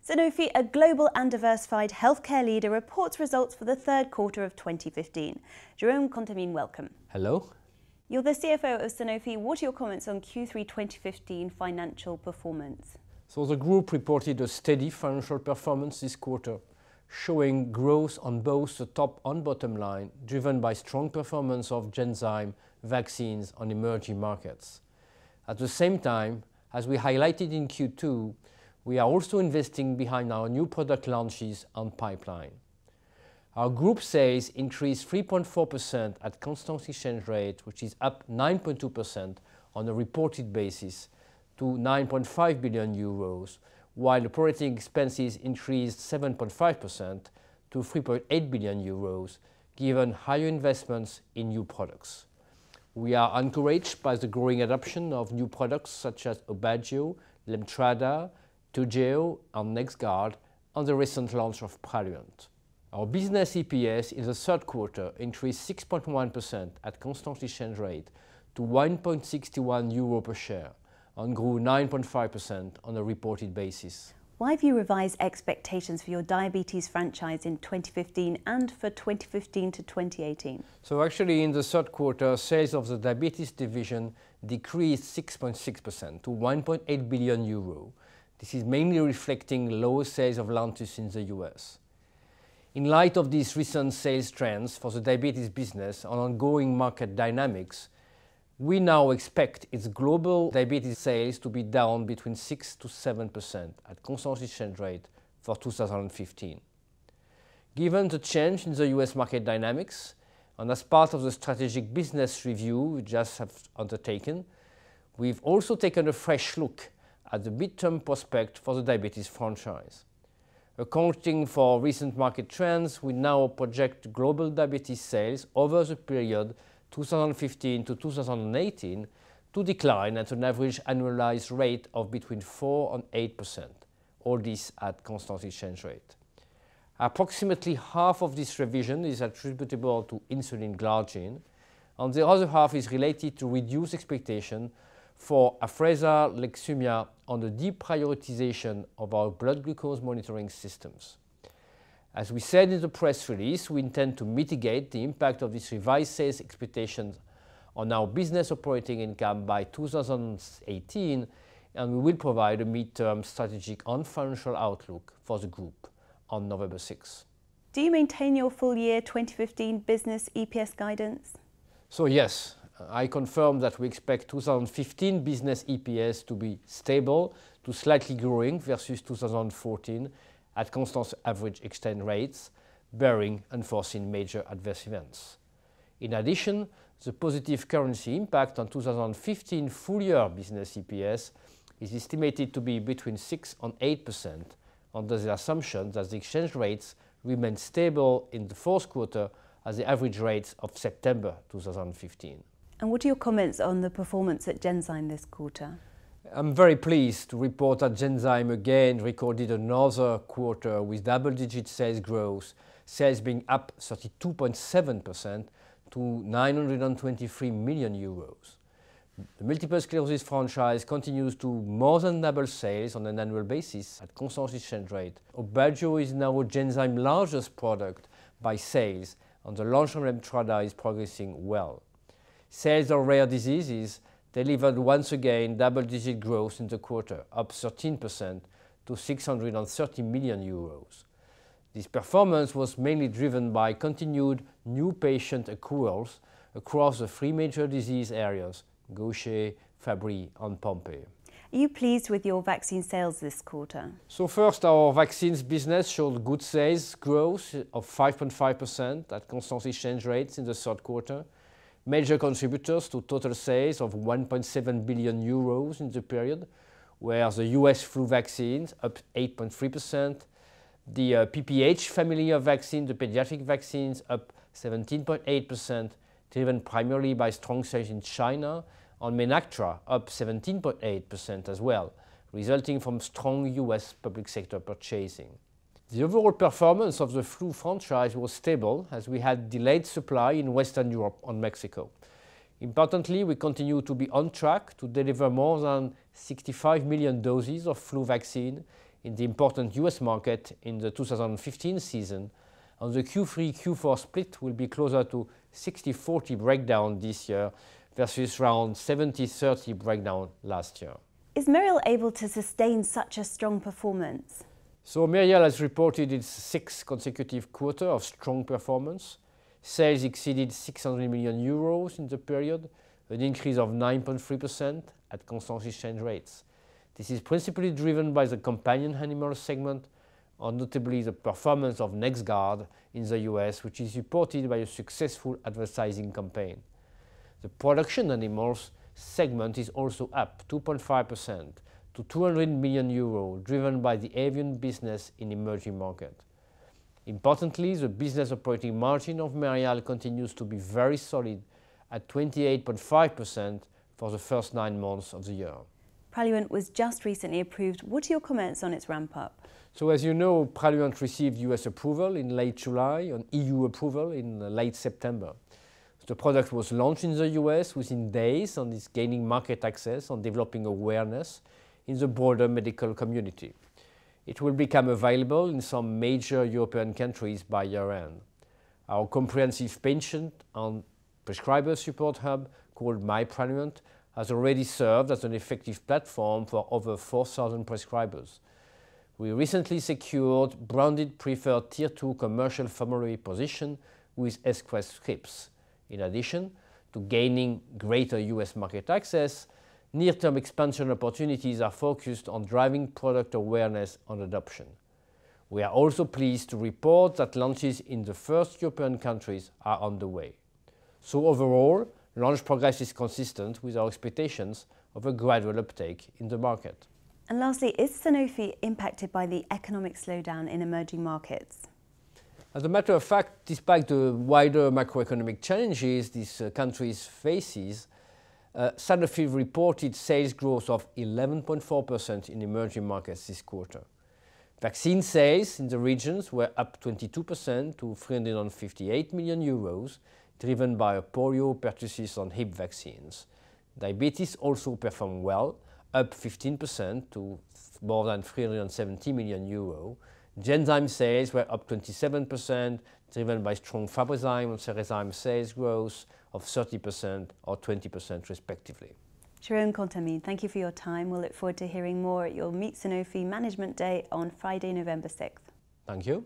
Sanofi, a global and diversified healthcare leader, reports results for the third quarter of 2015. Jérôme Contamine, welcome. Hello. You're the CFO of Sanofi. What are your comments on Q3 2015 financial performance? So the group reported a steady financial performance this quarter, showing growth on both the top and bottom line, driven by strong performance of Genzyme vaccines on emerging markets. At the same time, as we highlighted in Q2, we are also investing behind our new product launches and pipeline. Our group sales increased 3.4% at constant exchange rate, which is up 9.2% on a reported basis to 9.5 billion euros, while operating expenses increased 7.5% to 3.8 billion euros, given higher investments in new products. We are encouraged by the growing adoption of new products such as Aubagio, Lemtrada, Toujeo and NexGard, and the recent launch of Praluent. Our business EPS in the third quarter increased 6.1% at constant exchange rate to 1.61 euro per share and grew 9.5% on a reported basis. Why have you revised expectations for your diabetes franchise in 2015 and for 2015 to 2018? So actually in the third quarter, sales of the diabetes division decreased 6.6% to 1.8 billion euro. This is mainly reflecting lower sales of Lantus in the US. In light of these recent sales trends for the diabetes business and ongoing market dynamics, we now expect its global diabetes sales to be down between 6 to 7% at constant exchange rate for 2015. Given the change in the US market dynamics, and as part of the strategic business review we just have undertaken, we've also taken a fresh look at the midterm prospect for the diabetes franchise. Accounting for recent market trends, we now project global diabetes sales over the period 2015 to 2018 to decline at an average annualized rate of between 4 and 8%, all this at constant exchange rate. Approximately half of this revision is attributable to insulin glargine, and the other half is related to reduced expectation for Afrezza, Lexumia, and the deprioritization of our blood glucose monitoring systems. As we said in the press release, we intend to mitigate the impact of these revised sales expectations on our business operating income by 2018, and we will provide a midterm strategic and financial outlook for the group on November 6. Do you maintain your full year 2015 business EPS guidance? So yes, I confirm that we expect 2015 business EPS to be stable to slightly growing versus 2014 at constant average exchange rates, barring unforeseen major adverse events. In addition, the positive currency impact on 2015 full-year business EPS is estimated to be between 6 and 8%, under the assumption that the exchange rates remain stable in the fourth quarter as the average rates of September 2015. And what are your comments on the performance at Genzyme this quarter? I'm very pleased to report that Genzyme again recorded another quarter with double-digit sales growth, sales being up 32.7% to 923 million euros. The multiple sclerosis franchise continues to more than double sales on an annual basis at constant exchange rate. Aubagio is now Genzyme's largest product by sales, and the launch of Lemtrada is progressing well. Sales of rare diseases delivered once again double-digit growth in the quarter, up 13% to 630 million euros. This performance was mainly driven by continued new patient accruals across the three major disease areas, Gaucher, Fabry and Pompe. Are you pleased with your vaccine sales this quarter? So first, our vaccines business showed good sales growth of 5.5% at constant exchange rates in the third quarter. Major contributors to total sales of 1.7 billion euros in the period were the US flu vaccines, up 8.3%, the PPH family of vaccines, the pediatric vaccines, up 17.8%, driven primarily by strong sales in China, and Menactra, up 17.8% as well, resulting from strong US public sector purchasing. The overall performance of the flu franchise was stable as we had delayed supply in Western Europe and Mexico. Importantly, we continue to be on track to deliver more than 65 million doses of flu vaccine in the important US market in the 2015 season, and the Q3-Q4 split will be closer to 60-40 breakdown this year versus around 70-30 breakdown last year. Is Merial able to sustain such a strong performance? So Merial has reported its sixth consecutive quarter of strong performance. Sales exceeded 600 million euros in the period, an increase of 9.3% at constant exchange rates. This is principally driven by the companion animal segment, and notably the performance of NexGard in the US, which is supported by a successful advertising campaign. The production animals segment is also up 2.5% to 200 million euro, driven by the avian business in emerging markets. Importantly, the business operating margin of Merial continues to be very solid at 28.5% for the first 9 months of the year. Praluent was just recently approved. What are your comments on its ramp-up? So as you know, Praluent received US approval in late July and EU approval in late September. The product was launched in the US within days and is gaining market access and developing awareness in the broader medical community. It will become available in some major European countries by year-end. Our comprehensive patient and prescriber support hub, called MyPraluent, has already served as an effective platform for over 4,000 prescribers. We recently secured branded preferred Tier 2 commercial formulary position with Express Scripts. In addition to gaining greater US market access, near-term expansion opportunities are focused on driving product awareness and adoption. We are also pleased to report that launches in the first European countries are underway. So overall, launch progress is consistent with our expectations of a gradual uptake in the market. And lastly, is Sanofi impacted by the economic slowdown in emerging markets? As a matter of fact, despite the wider macroeconomic challenges these countries faces, Sanofi reported sales growth of 11.4% in emerging markets this quarter. Vaccine sales in the regions were up 22% to 358 million euros, driven by polio, pertussis and hip vaccines. Diabetes also performed well, up 15% to more than 370 million euro. Genzyme sales were up 27%, driven by strong Fabrazyme and Cerezyme sales growth of 30% or 20% respectively. Jérôme Contamine, thank you for your time. We'll look forward to hearing more at your Meet Sanofi Management Day on Friday, November 6th. Thank you.